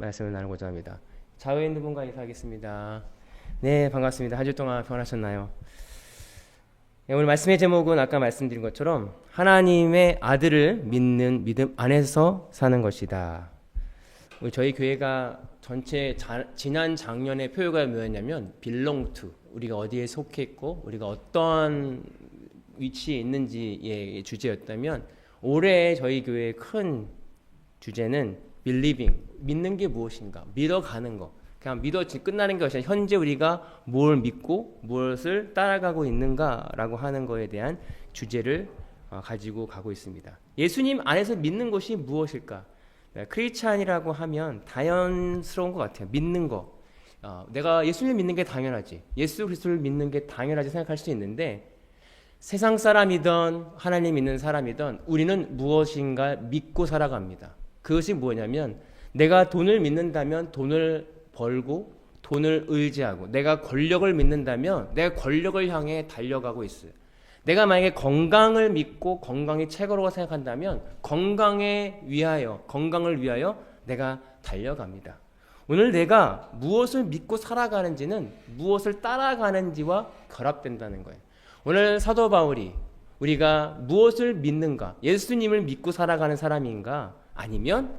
말씀을 나누고자 합니다. 좌우에 있는 분과 인사하겠습니다. 네, 반갑습니다. 한 주 동안 평안하셨나요? 네, 오늘 말씀의 제목은 아까 말씀드린 것처럼 하나님의 아들을 믿는 믿음 안에서 사는 것이다. 우리 저희 교회가 전체 지난 작년의 표어가 뭐였냐면 belong to, 우리가 어디에 속해 있고 우리가 어떤 위치에 있는지의 주제였다면, 올해 저희 교회의 큰 주제는 believing, 믿는 게 무엇인가, 믿어가는 거. 그냥 믿어 끝나는 것이 아니라 현재 우리가 뭘 믿고 무엇을 따라가고 있는가라고 하는 거에 대한 주제를 가지고 가고 있습니다. 예수님 안에서 믿는 것이 무엇일까? 크리스찬이라고 하면 당연스러운 것 같아요. 믿는 거. 내가 예수님을 믿는 게 당연하지, 예수 그리스도를 믿는 게 당연하지 생각할 수 있는데, 세상 사람이든 하나님 믿는 사람이든 우리는 무엇인가 믿고 살아갑니다. 그것이 뭐냐면, 내가 돈을 믿는다면 돈을 벌고 돈을 의지하고, 내가 권력을 믿는다면 내가 권력을 향해 달려가고 있어요. 내가 만약에 건강을 믿고 건강이 최고라고 생각한다면 건강을 위하여 내가 달려갑니다. 오늘 내가 무엇을 믿고 살아가는지는 무엇을 따라가는지와 결합된다는 거예요. 오늘 사도 바울이 우리가 무엇을 믿는가, 예수님을 믿고 살아가는 사람인가, 아니면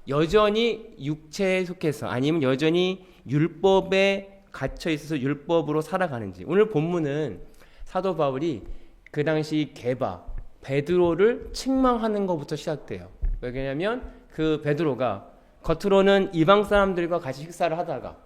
여전히 육체에 속해서, 아니면 여전히 율법에 갇혀 있어서 율법으로 살아가는지. 오늘 본문은 사도 바울이 그 당시 베드로를 책망하는 것부터 시작돼요. 왜냐하면 그 베드로가 겉으로는 이방 사람들과 같이 식사를 하다가,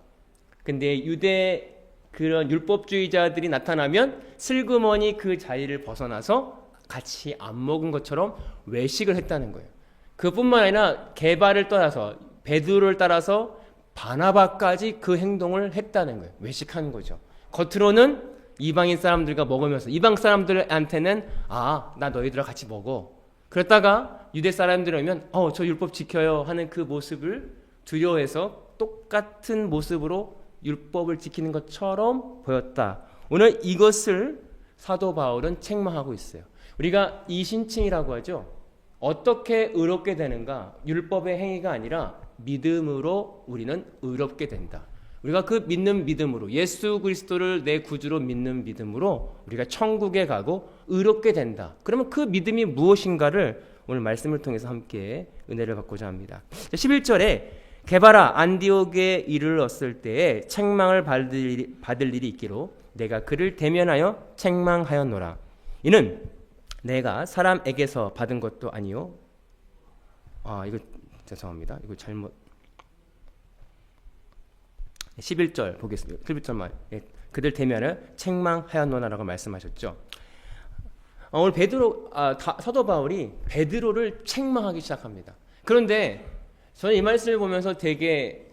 근데 유대 그런 율법주의자들이 나타나면 슬그머니 그 자리를 벗어나서 같이 안 먹은 것처럼 외식을 했다는 거예요. 그뿐만 아니라 게바를 떠나서, 베드로를 따라서 바나바까지 그 행동을 했다는 거예요. 외식한 거죠. 겉으로는 이방인 사람들과 먹으면서 이방 사람들한테는 나 너희들과 같이 먹어. 그랬다가 유대 사람들이 오면 저 율법 지켜요 하는 그 모습을 두려워해서 똑같은 모습으로 율법을 지키는 것처럼 보였다. 오늘 이것을 사도 바울은 책망하고 있어요. 우리가 이신칭이라고 하죠. 어떻게 의롭게 되는가? 율법의 행위가 아니라 믿음으로 우리는 의롭게 된다. 우리가 그 믿는 믿음으로, 예수 그리스도를 내 구주로 믿는 믿음으로 우리가 천국에 가고 의롭게 된다. 그러면 그 믿음이 무엇인가를 오늘 말씀을 통해서 함께 은혜를 받고자 합니다. 11절에 게바라 안디옥에 이르렀을 때에 책망을 받을 일이 있기로 내가 그를 대면하여 책망하였노라. 이는 내가 사람에게서 받은 것도 아니요. 이거 죄송합니다. 이거 잘못. 11절 보겠습니다. 11절만. 그들 대면을 책망하였노라라고 말씀하셨죠. 오늘 사도 바울이 베드로를 책망하기 시작합니다. 그런데 저는 이 말씀을 보면서 되게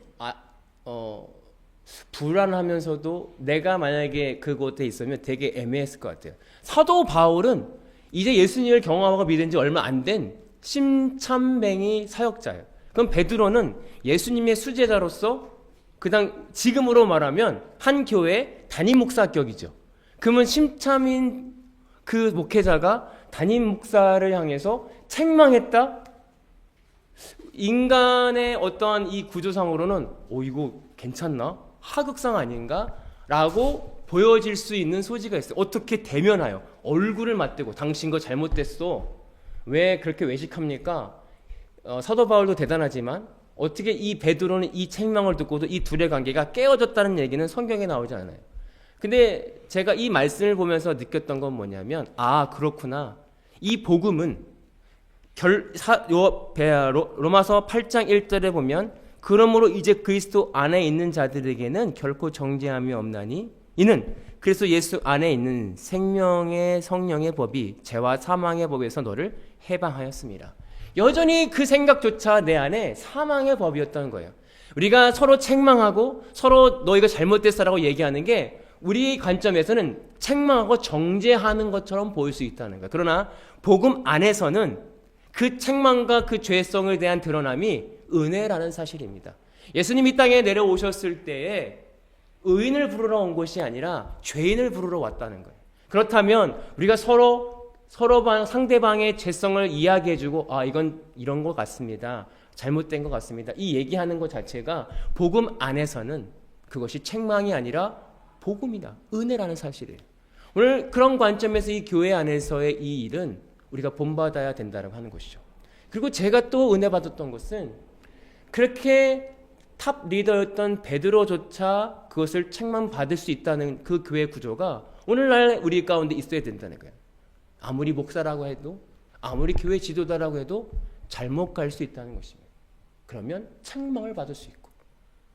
불안하면서도 내가 만약에 그곳에 있으면 되게 애매했을 것 같아요. 사도 바울은 이제 예수님을 경험하고 믿은 지 얼마 안 된 심찬맹이 사역자예요. 그럼 베드로는 예수님의 수제자로서 지금으로 말하면 한 교회 담임 목사격이죠. 그러면 심참인 그 목회자가 담임 목사를 향해서 책망했다? 인간의 어떠한 이 구조상으로는 이거 괜찮나? 하극상 아닌가? 라고 보여질 수 있는 소지가 있어요. 어떻게 대면하여 얼굴을 맞대고 당신 거 잘못됐어, 왜 그렇게 외식합니까? 사도 바울도 대단하지만 어떻게 이 베드로는 이 책망을 듣고도 이 둘의 관계가 깨어졌다는 얘기는 성경에 나오지 않아요. 근데 제가 이 말씀을 보면서 느꼈던 건 뭐냐면, 그렇구나. 이 복음은 로마서 8장 1절에 보면 그러므로 이제 그리스도 안에 있는 자들에게는 결코 정죄함이 없나니 이는 그리스도 예수 안에 있는 생명의 성령의 법이 죄와 사망의 법에서 너를 해방하였습니다. 여전히 그 생각조차 내 안에 사망의 법이었던 거예요. 우리가 서로 책망하고 서로 너희가 잘못됐어라고 얘기하는 게 우리 관점에서는 책망하고 정죄하는 것처럼 보일 수 있다는 거예요. 그러나 복음 안에서는 그 책망과 그 죄성에 대한 드러남이 은혜라는 사실입니다. 예수님이 이 땅에 내려오셨을 때에 의인을 부르러 온 것이 아니라 죄인을 부르러 왔다는 거예요. 그렇다면 우리가 서로 상대방의 죄성을 이야기해주고 이건 이런 것 같습니다 잘못된 것 같습니다. 이 얘기하는 것 자체가 복음 안에서는 그것이 책망이 아니라 복음이다. 은혜라는 사실이에요. 오늘 그런 관점에서 이 교회 안에서의 이 일은 우리가 본받아야 된다고 하는 것이죠. 그리고 제가 또 은혜 받았던 것은 그렇게 탑 리더였던 베드로조차 그것을 책망받을 수 있다는 그 교회 구조가 오늘날 우리 가운데 있어야 된다는 거예요. 아무리 목사라고 해도 아무리 교회 지도자라고 해도 잘못 갈 수 있다는 것입니다. 그러면 책망을 받을 수 있고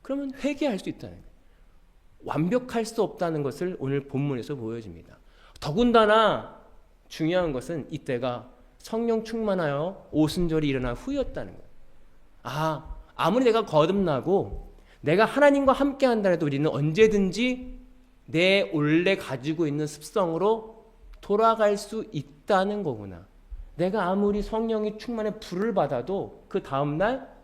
그러면 회개할 수 있다는 거예요. 완벽할 수 없다는 것을 오늘 본문에서 보여줍니다. 더군다나 중요한 것은 이때가 성령 충만하여 오순절이 일어난 후였다는 거예요. 아무리 내가 거듭나고 내가 하나님과 함께 한다 해도 우리는 언제든지 내 원래 가지고 있는 습성으로 돌아갈 수 있다는 거구나. 내가 아무리 성령이 충만해 불을 받아도 그 다음날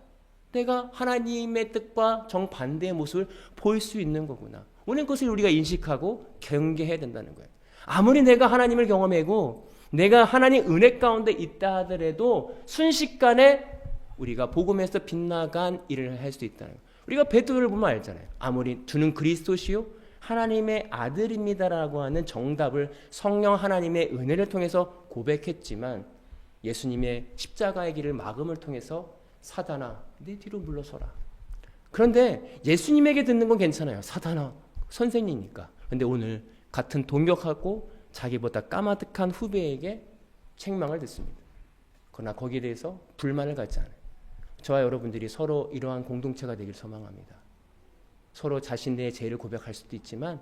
내가 하나님의 뜻과 정반대의 모습을 보일 수 있는 거구나. 오늘 그것을 우리가 인식하고 경계해야 된다는 거예요. 아무리 내가 하나님을 경험하고 내가 하나님 은혜 가운데 있다 하더라도 순식간에 우리가 복음에서 빗나간 일을 할 수 있다는 거예요. 우리가 베드로를 보면 알잖아요. 아무리 주는 그리스도시요 하나님의 아들입니다라고 하는 정답을 성령 하나님의 은혜를 통해서 고백했지만 예수님의 십자가의 길을 막음을 통해서 사단아 내 뒤로 물러서라. 그런데 예수님에게 듣는 건 괜찮아요. 사단아 선생님이니까. 그런데 오늘 같은 동역하고 자기보다 까마득한 후배에게 책망을 듣습니다. 그러나 거기에 대해서 불만을 갖지 않아요. 저와 여러분들이 서로 이러한 공동체가 되길 소망합니다. 서로 자신의 죄를 고백할 수도 있지만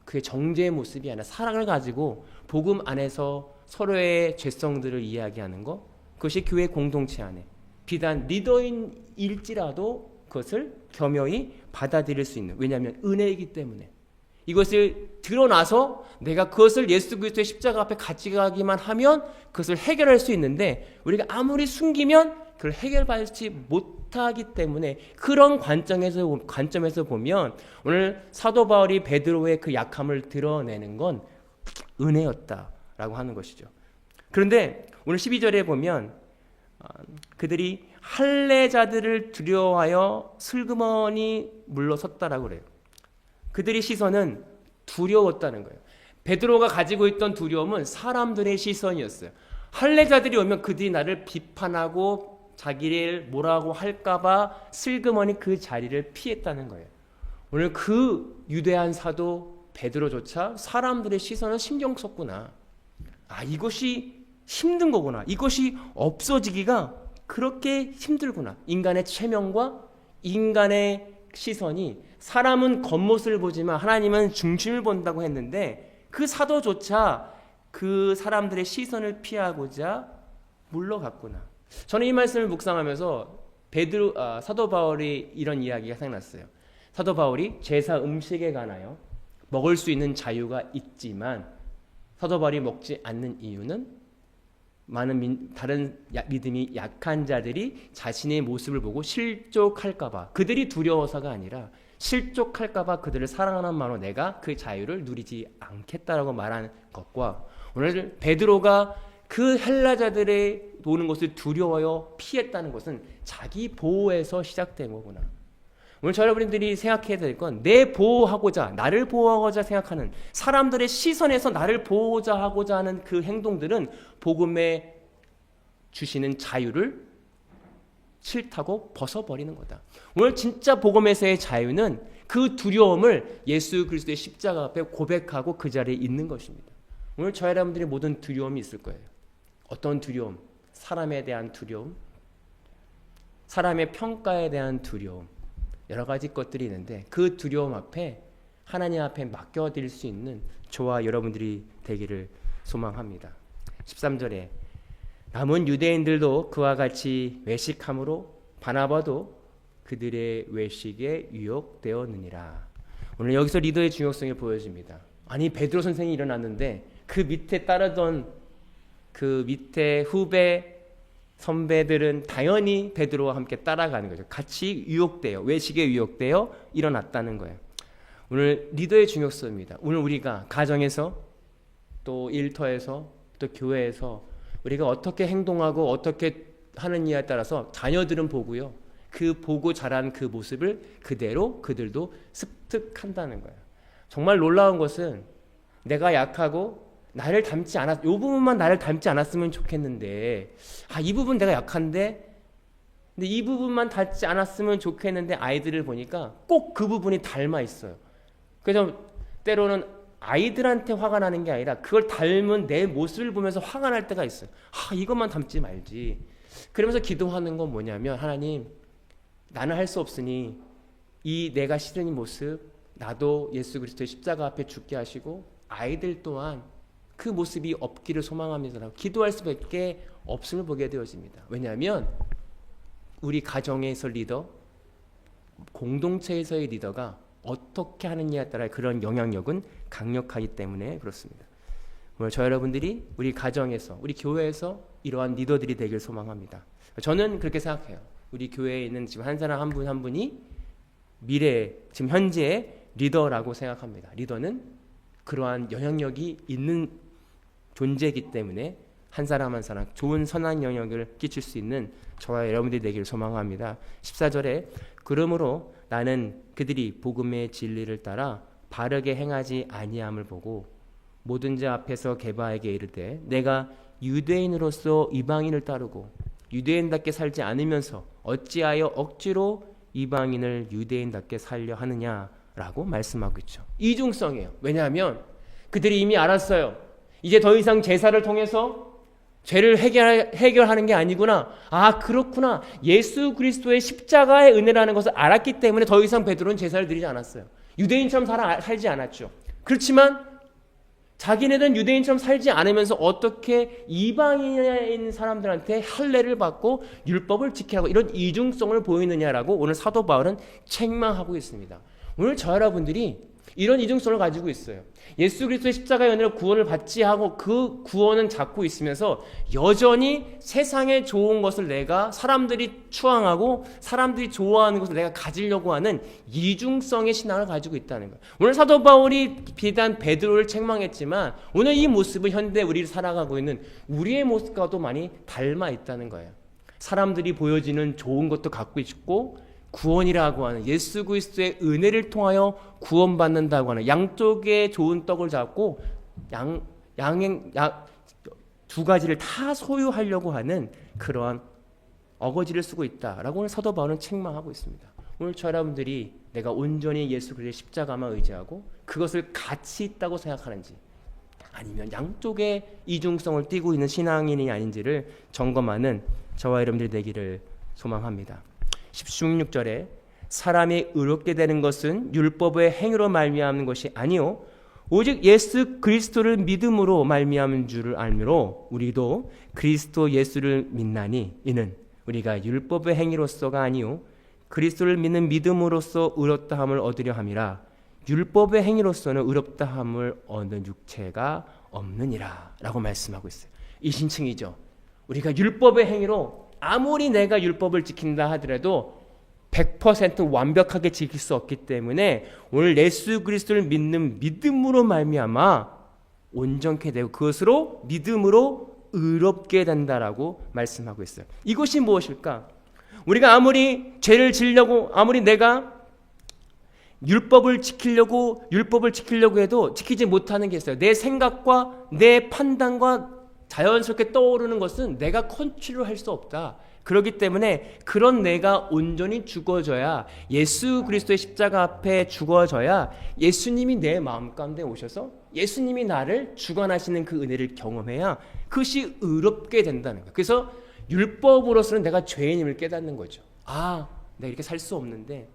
그의 정죄의 모습이 아니라 사랑을 가지고 복음 안에서 서로의 죄성들을 이야기하는 것, 그것이 교회 공동체 안에 비단 리더인일지라도 그것을 겸허히 받아들일 수 있는, 왜냐하면 은혜이기 때문에 이것을 드러나서 내가 그것을 예수 그리스도의 십자가 앞에 같이 가기만 하면 그것을 해결할 수 있는데 우리가 아무리 숨기면 그걸 해결받지 못하기 때문에 그런 관점에서 보면 오늘 사도 바울이 베드로의 그 약함을 드러내는 건 은혜였다라고 하는 것이죠. 그런데 오늘 12절에 보면 그들이 할례자들을 두려워하여 슬그머니 물러섰다라고 그래요. 그들의 시선은 두려웠다는 거예요. 베드로가 가지고 있던 두려움은 사람들의 시선이었어요. 할례자들이 오면 그들이 나를 비판하고 자기를 뭐라고 할까봐 슬그머니 그 자리를 피했다는 거예요. 오늘 그 유대한 사도 베드로조차 사람들의 시선을 신경 썼구나. 이것이 힘든 거구나. 이것이 없어지기가 그렇게 힘들구나. 인간의 체면과 인간의 시선이 사람은 겉모습을 보지만 하나님은 중심을 본다고 했는데 그 사도조차 그 사람들의 시선을 피하고자 물러갔구나. 저는 이 말씀을 묵상하면서 사도 바울이 이런 이야기가 생각났어요. 사도 바울이 제사 음식에 관하여 먹을 수 있는 자유가 있지만 사도 바울이 먹지 않는 이유는 많은 다른 믿음이 약한 자들이 자신의 모습을 보고 실족할까봐, 그들이 두려워서가 아니라 실족할까봐 그들을 사랑하는 마음으로 내가 그 자유를 누리지 않겠다라고 말한 것과 오늘 베드로가 그 헬라자들의 도는 것을 두려워요 피했다는 것은 자기 보호에서 시작된 거구나. 오늘 저 여러분들이 생각해야 될 건 내 보호하고자, 나를 보호하고자 생각하는 사람들의 시선에서 나를 보호하고자 하는 그 행동들은 복음에 주시는 자유를 싫다고 벗어버리는 거다. 오늘 진짜 복음에서의 자유는 그 두려움을 예수 그리스도의 십자가 앞에 고백하고 그 자리에 있는 것입니다. 오늘 저 여러분들의 모든 두려움이 있을 거예요. 어떤 두려움? 사람에 대한 두려움, 사람의 평가에 대한 두려움, 여러 가지 것들이 있는데 그 두려움 앞에 하나님 앞에 맡겨드릴 수 있는 저와 여러분들이 되기를 소망합니다. 13절에 남은 유대인들도 그와 같이 외식함으로 바나바도 그들의 외식에 유혹되었느니라. 오늘 여기서 리더의 중요성을 보여줍니다. 아니 베드로 선생이 일어났는데 그 밑에 따르던 그 밑에 후배 선배들은 당연히 베드로와 함께 따라가는 거죠. 같이 유혹되어 외식에 유혹되어 일어났다는 거예요. 오늘 리더의 중요성입니다. 오늘 우리가 가정에서 또 일터에서 또 교회에서 우리가 어떻게 행동하고 어떻게 하는 이에 따라서 자녀들은 보고요. 그 보고 자란 그 모습을 그대로 그들도 습득한다는 거예요. 정말 놀라운 것은 내가 약하고 나를 닮지 않았, 이 부분만 나를 닮지 않았으면 좋겠는데, 이 부분 내가 약한데, 근데 이 부분만 닮지 않았으면 좋겠는데 아이들을 보니까 꼭 그 부분이 닮아 있어요. 그래서 때로는 아이들한테 화가 나는 게 아니라 그걸 닮은 내 모습을 보면서 화가 날 때가 있어요. 이것만 닮지 말지. 그러면서 기도하는 건 뭐냐면, 하나님, 나는 할 수 없으니 이 내가 싫은 이 모습, 나도 예수 그리스도의 십자가 앞에 죽게 하시고 아이들 또한 그 모습이 없기를 소망합니다. 기도할 수밖에 없음을 보게 되어집니다. 왜냐하면 우리 가정에서 리더, 공동체에서의 리더가 어떻게 하느냐에 따라 그런 영향력은 강력하기 때문에 그렇습니다. 오늘 저 여러분들이 우리 가정에서, 우리 교회에서 이러한 리더들이 되길 소망합니다. 저는 그렇게 생각해요. 우리 교회에 있는 지금 한 사람 한 분 한 분이 미래, 지금 현재의 리더라고 생각합니다. 리더는 그러한 영향력이 있는 존재이기 때문에 한 사람 한 사람 좋은 선한 영향을 끼칠 수 있는 저와 여러분들이 되기를 소망합니다. 14절에 그러므로 나는 그들이 복음의 진리를 따라 바르게 행하지 아니함을 보고 모든 자 앞에서 게바에게 이르되 내가 유대인으로서 이방인을 따르고 유대인답게 살지 않으면서 어찌하여 억지로 이방인을 유대인답게 살려 하느냐라고 말씀하고 있죠. 이중성이에요. 왜냐하면 그들이 이미 알았어요. 이제 더 이상 제사를 통해서 죄를 해결하는 게 아니구나. 그렇구나. 예수 그리스도의 십자가의 은혜라는 것을 알았기 때문에 더 이상 베드로는 제사를 드리지 않았어요. 유대인처럼 살지 않았죠. 그렇지만 자기네는 유대인처럼 살지 않으면서 어떻게 이방인 사람들한테 할례를 받고 율법을 지키라고 이런 이중성을 보이느냐라고 오늘 사도 바울은 책망하고 있습니다. 오늘 저 여러분들이 이런 이중성을 가지고 있어요. 예수 그리스도의 십자가의 은혜로 구원을 받지 하고 그 구원은 잡고 있으면서 여전히 세상에 좋은 것을 내가 사람들이 추앙하고 사람들이 좋아하는 것을 내가 가지려고 하는 이중성의 신앙을 가지고 있다는 거예요. 오늘 사도 바울이 비단 베드로를 책망했지만 오늘 이 모습은 현대 우리를 살아가고 있는 우리의 모습과도 많이 닮아 있다는 거예요. 사람들이 보여지는 좋은 것도 갖고 있고 구원이라고 하는 예수 그리스도의 은혜를 통하여 구원받는다고 하는 양쪽의 좋은 떡을 잡고 두 가지를 다 소유하려고 하는 그러한 어거지를 쓰고 있다라고 오늘 사도 바울은 책망하고 있습니다. 오늘 저 여러분들이 내가 온전히 예수 그리스도의 십자가만 의지하고 그것을 가치 있다고 생각하는지 아니면 양쪽의 이중성을 띠고 있는 신앙인이 아닌지를 점검하는 저와 여러분들이 되기를 소망합니다. 16절에 사람이 의롭게 되는 것은 율법의 행위로 말미암는 것이 아니요 오직 예수 그리스도를 믿음으로 말미암은 줄을 알므로 우리도 그리스도 예수를 믿나니 이는 우리가 율법의 행위로서가 아니요 그리스도를 믿는 믿음으로써 의롭다함을 얻으려 함이라 율법의 행위로서는 의롭다함을 얻는 육체가 없느니라 라고 말씀하고 있어요. 이 신칭이죠. 우리가 율법의 행위로 아무리 내가 율법을 지킨다 하더라도 100% 완벽하게 지킬 수 없기 때문에 오늘 예수 그리스도를 믿는 믿음으로 말미암아 온전케 되고 그것으로 믿음으로 의롭게 된다라고 말씀하고 있어요. 이것이 무엇일까? 우리가 아무리 죄를 지으려고 아무리 내가 율법을 지키려고 해도 지키지 못하는 게 있어요. 내 생각과 내 판단과 자연스럽게 떠오르는 것은 내가 컨트롤할 수 없다. 그렇기 때문에 그런 내가 온전히 죽어져야 예수 그리스도의 십자가 앞에 죽어져야 예수님이 내 마음 가운데 오셔서 예수님이 나를 주관하시는 그 은혜를 경험해야 그것이 의롭게 된다는 거예요. 그래서 율법으로서는 내가 죄인임을 깨닫는 거죠. 내가 이렇게 살 수 없는데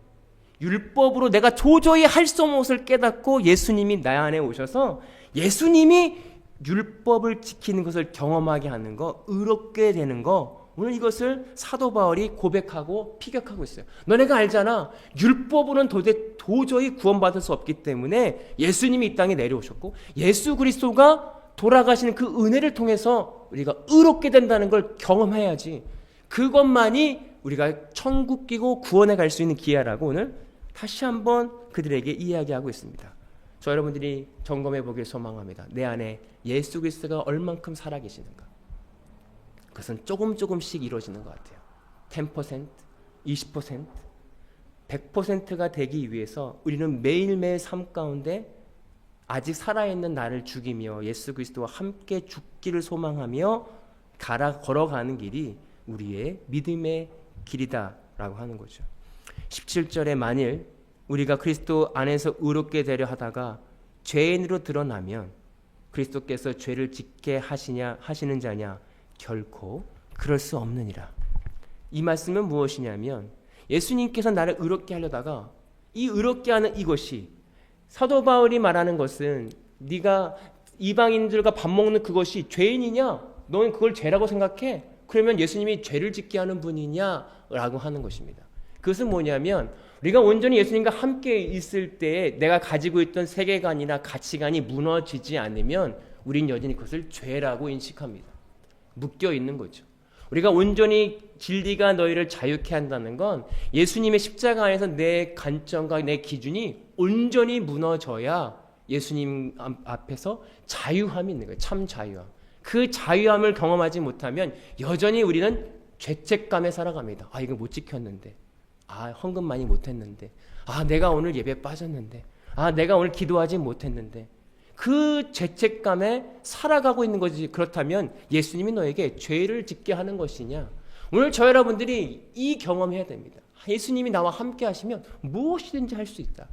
율법으로 내가 도저히 할 수 없는 것을 깨닫고 예수님이 나 안에 오셔서 예수님이 율법을 지키는 것을 경험하게 하는 거, 의롭게 되는 거, 오늘 이것을 사도 바울이 고백하고 피격하고 있어요. 너네가 알잖아. 율법으로는 도저히 구원받을 수 없기 때문에 예수님이 이 땅에 내려오셨고 예수 그리스도가 돌아가시는 그 은혜를 통해서 우리가 의롭게 된다는 걸 경험해야지. 그것만이 우리가 천국 끼고 구원에 갈 수 있는 기회라고 오늘 다시 한번 그들에게 이야기하고 있습니다. 저 여러분들이 점검해 보길 소망합니다. 내 안에 예수 그리스도가 얼만큼 살아계시는가. 그것은 조금씩 이루어지는 것 같아요. 10%, 20%, 100%가 되기 위해서 우리는 매일매일 삶 가운데 아직 살아있는 나를 죽이며 예수 그리스도와 함께 죽기를 소망하며 걸어가는 길이 우리의 믿음의 길이다라고 하는 거죠. 17절에 만일 우리가 그리스도 안에서 의롭게 되려 하다가 죄인으로 드러나면 그리스도께서 죄를 짓게 하시는 자냐? 결코 그럴 수 없느니라. 이 말씀은 무엇이냐면 예수님께서 나를 의롭게 하려다가 이 의롭게 하는 이것이 사도 바울이 말하는 것은 네가 이방인들과 밥 먹는 그것이 죄인이냐? 너는 그걸 죄라고 생각해? 그러면 예수님이 죄를 짓게 하는 분이냐라고 하는 것입니다. 그것은 뭐냐면 우리가 온전히 예수님과 함께 있을 때 내가 가지고 있던 세계관이나 가치관이 무너지지 않으면 우린 여전히 그것을 죄라고 인식합니다. 묶여 있는 거죠. 우리가 온전히 진리가 너희를 자유케 한다는 건 예수님의 십자가 안에서 내 관점과 내 기준이 온전히 무너져야 예수님 앞에서 자유함이 있는 거예요. 참 자유함. 그 자유함을 경험하지 못하면 여전히 우리는 죄책감에 살아갑니다. 아, 이거 못 지켰는데. 아, 헌금 많이 못했는데. 아, 내가 오늘 예배 빠졌는데. 아, 내가 오늘 기도하지 못했는데. 그 죄책감에 살아가고 있는 거지. 그렇다면 예수님이 너에게 죄를 짓게 하는 것이냐? 오늘 저 여러분들이 이 경험해야 됩니다. 예수님이 나와 함께 하시면 무엇이든지 할 수 있다.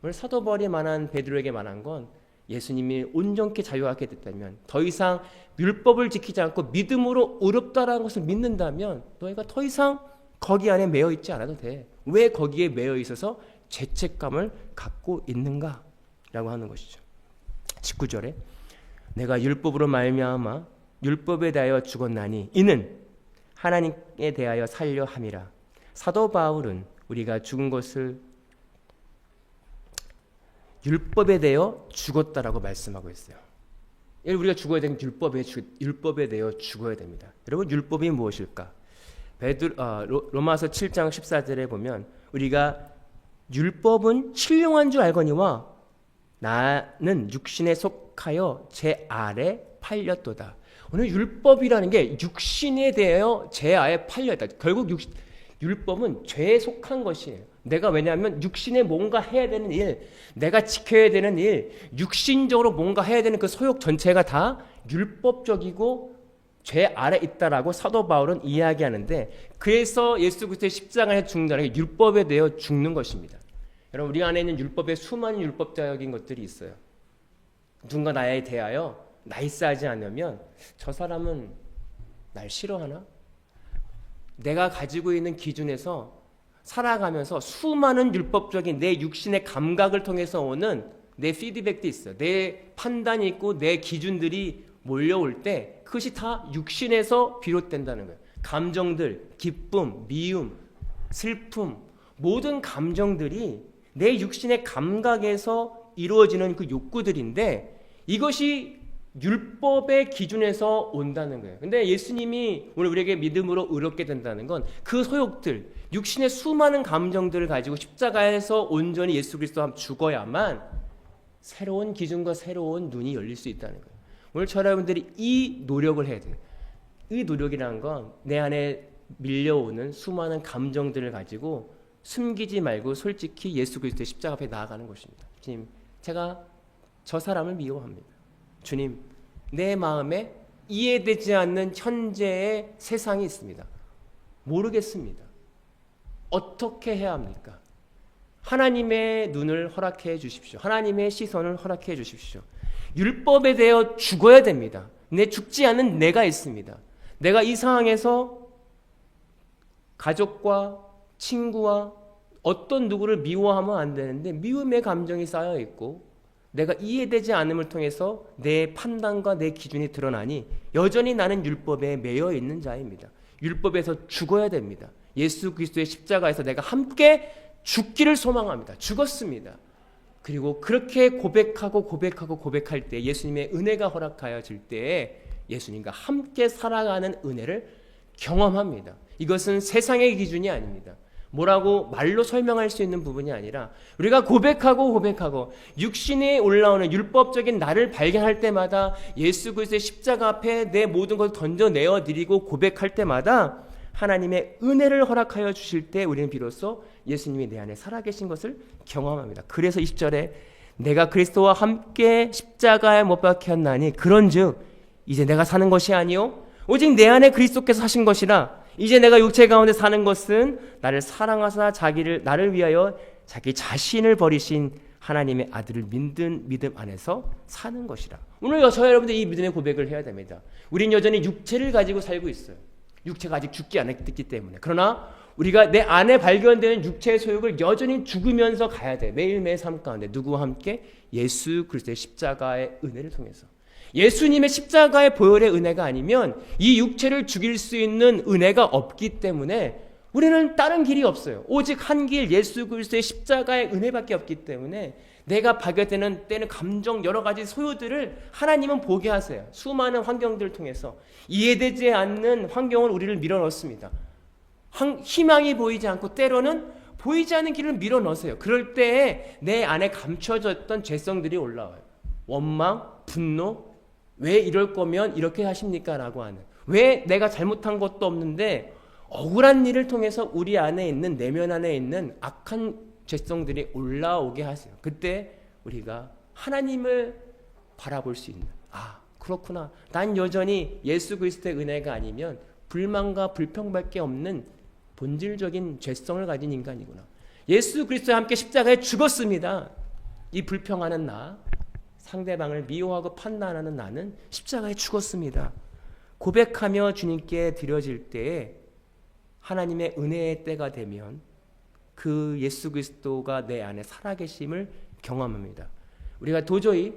오늘 사도 바울이 말한 베드로에게 말한 건 예수님이 온전케 자유하게 됐다면 더 이상 율법을 지키지 않고 믿음으로 의롭다라는 것을 믿는다면 너희가 더 이상 거기 안에 매여 있지 않아도 돼. 왜 거기에 매여 있어서 죄책감을 갖고 있는가? 라고 하는 것이죠. 19절에 내가 율법으로 말미암아 율법에 대하여 죽었나니 이는 하나님에 대하여 살려 함이라. 사도 바울은 우리가 죽은 것을 율법에 대하여 죽었다라고 말씀하고 있어요. 우리가 죽어야 되는 율법에 대하여 죽어야 됩니다. 여러분 율법이 무엇일까? 로마서 7장 14절에 보면 우리가 율법은 신령한 줄 알거니와 나는 육신에 속하여 제 아래 팔렸도다. 오늘 율법이라는 게 육신에 대하여 제 아래 팔렸다. 결국 율법은 죄에 속한 것이에요. 내가 왜냐하면 육신에 뭔가 해야 되는 일, 내가 지켜야 되는 일, 육신적으로 뭔가 해야 되는 그 소욕 전체가 다 율법적이고 죄 아래 있다라고 사도 바울은 이야기하는데 그래서 예수 그리스도의 십자가에 죽는다는 게 율법에 대해 죽는 것입니다. 여러분 우리 안에 있는 율법에 수많은 율법적인 것들이 있어요. 누군가 나에 대하여 나이스하지 않으면 저 사람은 날 싫어하나? 내가 가지고 있는 기준에서 살아가면서 수많은 율법적인 내 육신의 감각을 통해서 오는 내 피드백도 있어요. 내 판단이 있고 내 기준들이 몰려올 때 그것이 다 육신에서 비롯된다는 거예요. 감정들, 기쁨, 미움, 슬픔, 모든 감정들이 내 육신의 감각에서 이루어지는 그 욕구들인데 이것이 율법의 기준에서 온다는 거예요. 근데 예수님이 오늘 우리에게 믿음으로 의롭게 된다는 건 그 소욕들, 육신의 수많은 감정들을 가지고 십자가에서 온전히 예수 그리스도와 죽어야만 새로운 기준과 새로운 눈이 열릴 수 있다는 거예요. 오늘 저 여러분들이 이 노력을 해야 돼요. 이 노력이라는 건 내 안에 밀려오는 수많은 감정들을 가지고 숨기지 말고 솔직히 예수 그리스도의 십자가 앞에 나아가는 것입니다. 주님, 제가 저 사람을 미워합니다. 주님, 내 마음에 이해되지 않는 현재의 세상이 있습니다. 모르겠습니다. 어떻게 해야 합니까? 하나님의 눈을 허락해 주십시오. 하나님의 시선을 허락해 주십시오. 율법에 대해 죽어야 됩니다. 죽지 않은 내가 있습니다. 내가 이 상황에서 가족과 친구와 어떤 누구를 미워하면 안 되는데 미움의 감정이 쌓여 있고 내가 이해되지 않음을 통해서 내 판단과 내 기준이 드러나니 여전히 나는 율법에 매여 있는 자입니다. 율법에서 죽어야 됩니다. 예수 그리스도의 십자가에서 내가 함께 죽기를 소망합니다. 죽었습니다. 그리고 그렇게 고백할 때 예수님의 은혜가 허락하여질 때에 예수님과 함께 살아가는 은혜를 경험합니다. 이것은 세상의 기준이 아닙니다. 뭐라고 말로 설명할 수 있는 부분이 아니라 우리가 고백하고 육신에 올라오는 율법적인 나를 발견할 때마다 예수 그리스도의 십자가 앞에 내 모든 것을 던져내어 드리고 고백할 때마다 하나님의 은혜를 허락하여 주실 때 우리는 비로소 예수님이 내 안에 살아계신 것을 경험합니다. 그래서 20절에 내가 그리스도와 함께 십자가에 못 박혔나니 그런즉 이제 내가 사는 것이 아니요 오직 내 안에 그리스도께서 사신 것이라. 이제 내가 육체 가운데 사는 것은 나를 사랑하사 나를 위하여 자기 자신을 버리신 하나님의 아들을 믿는 믿음 안에서 사는 것이라. 오늘 저와 여러분들 이 믿음의 고백을 해야 됩니다. 우린 여전히 육체를 가지고 살고 있어요. 육체가 아직 죽지 않았기 때문에. 그러나 우리가 내 안에 발견되는 육체의 소욕을 여전히 죽으면서 가야 돼. 매일매일 삶 가운데 누구와 함께? 예수 그리스도의 십자가의 은혜를 통해서. 예수님의 십자가의 보혈의 은혜가 아니면 이 육체를 죽일 수 있는 은혜가 없기 때문에 우리는 다른 길이 없어요. 오직 한 길 예수 그리스도의 십자가의 은혜밖에 없기 때문에 내가 발견되는 때는 감정 여러 가지 소요들을 하나님은 보게 하세요. 수많은 환경들을 통해서 이해되지 않는 환경을 우리를 밀어넣습니다. 희망이 보이지 않고 때로는 보이지 않는 길을 밀어넣으세요. 그럴 때에 내 안에 감춰졌던 죄성들이 올라와요. 원망, 분노, 왜 이럴 거면 이렇게 하십니까? 라고 하는, 왜 내가 잘못한 것도 없는데 억울한 일을 통해서 우리 안에 있는, 내면 안에 있는 악한 죄성들이 올라오게 하세요. 그때 우리가 하나님을 바라볼 수 있는, 그렇구나, 난 여전히 예수 그리스도의 은혜가 아니면 불만과 불평밖에 없는 본질적인 죄성을 가진 인간이구나. 예수 그리스도와 함께 십자가에 죽었습니다. 이 불평하는 나, 상대방을 미워하고 판단하는 나는 십자가에 죽었습니다. 고백하며 주님께 드려질 때에 하나님의 은혜의 때가 되면 그 예수 그리스도가 내 안에 살아계심을 경험합니다. 우리가 도저히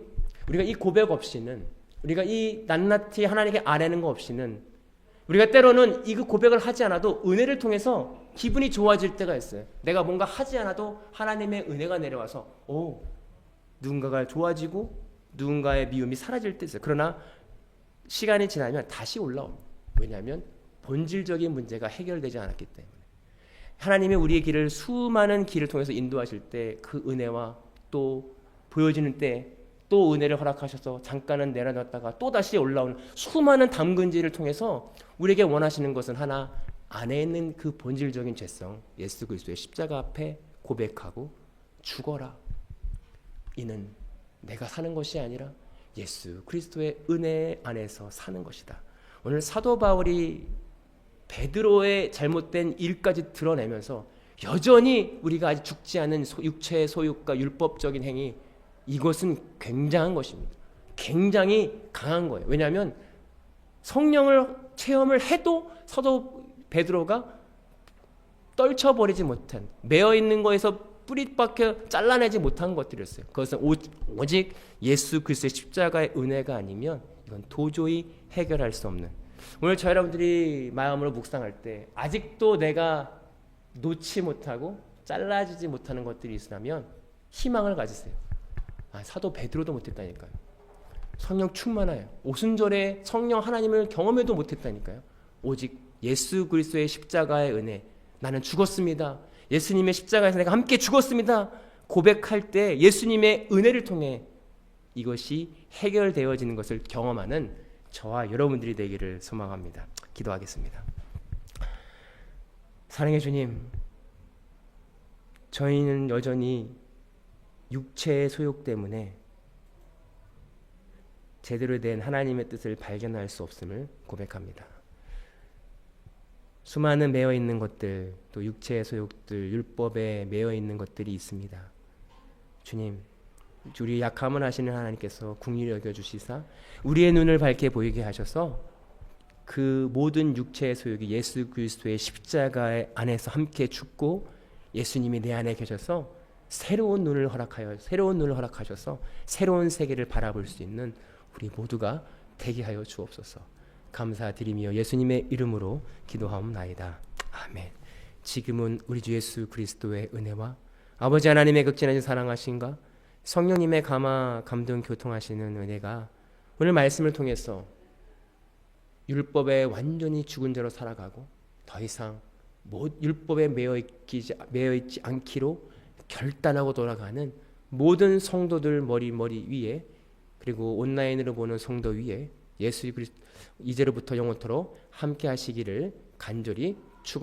우리가 이 고백 없이는, 우리가 이 낱낱이 하나님께 아뢰는 거 없이는, 우리가 때로는 이 고백을 하지 않아도 은혜를 통해서 기분이 좋아질 때가 있어요. 내가 뭔가 하지 않아도 하나님의 은혜가 내려와서 누군가가 좋아지고 누군가의 미움이 사라질 때 있어요. 그러나 시간이 지나면 다시 올라옵니다. 왜냐하면 본질적인 문제가 해결되지 않았기 때문에. 하나님이 우리의 길을, 수많은 길을 통해서 인도하실 때 그 은혜와 또 보여지는 때 또 은혜를 허락하셔서 잠깐은 내려놨다가 또 다시 올라오는 수많은 담근질을 통해서 우리에게 원하시는 것은 하나, 안에 있는 그 본질적인 죄성, 예수 그리스도의 십자가 앞에 고백하고 죽어라. 이는 내가 사는 것이 아니라 예수 그리스도의 은혜 안에서 사는 것이다. 오늘 사도 바울이 베드로의 잘못된 일까지 드러내면서 여전히 우리가 아직 죽지 않은 육체의 소욕과 율법적인 행위, 이것은 굉장한 것입니다. 굉장히 강한 거예요. 왜냐하면 성령을 체험을 해도 사도 베드로가 떨쳐버리지 못한, 매어있는 거에서 뿌리밖에 잘라내지 못한 것들이었어요. 그것은 오직 예수 그리스도의 십자가의 은혜가 아니면 이건 도저히 해결할 수 없는. 오늘 저 여러분들이 마음으로 묵상할 때 아직도 내가 놓지 못하고 잘라지지 못하는 것들이 있으면 희망을 가지세요. 사도 베드로도 못했다니까요. 성령 충만하여 오순절에 성령 하나님을 경험해도 못했다니까요. 오직 예수 그리스도의 십자가의 은혜, 나는 죽었습니다. 예수님의 십자가에서 내가 함께 죽었습니다. 고백할 때 예수님의 은혜를 통해 이것이 해결되어지는 것을 경험하는 저와 여러분들이 되기를 소망합니다. 기도하겠습니다. 사랑의 주님, 저희는 여전히 육체의 소욕 때문에 제대로 된 하나님의 뜻을 발견할 수 없음을 고백합니다. 수많은 매여 있는 것들, 또 육체의 소욕들, 율법에 매여 있는 것들이 있습니다. 주님, 우리 약함을 아시는 하나님께서 긍휼히 여겨 주시사 우리의 눈을 밝게 보이게 하셔서 그 모든 육체의 소욕이 예수 그리스도의 십자가의 안에서 함께 죽고 예수님이 내 안에 계셔서 새로운 눈을 허락하셔서 새로운 세계를 바라볼 수 있는 우리 모두가 되게 하여 주옵소서. 감사드리며 예수님의 이름으로 기도하옵나이다. 아멘. 지금은 우리 주 예수 그리스도의 은혜와 아버지 하나님의 극진하신 사랑하심과 성령님의 감동 교통하시는 은혜가 오늘 말씀을 통해서 율법에 완전히 죽은 자로 살아가고 더 이상 율법에 매여 있지 않기로 결단하고 돌아가는 모든 성도들 머리 위에, 그리고 온라인으로 보는 성도 위에 예수 그리스도 이제로부터 영원토록 함께 하시기를 간절히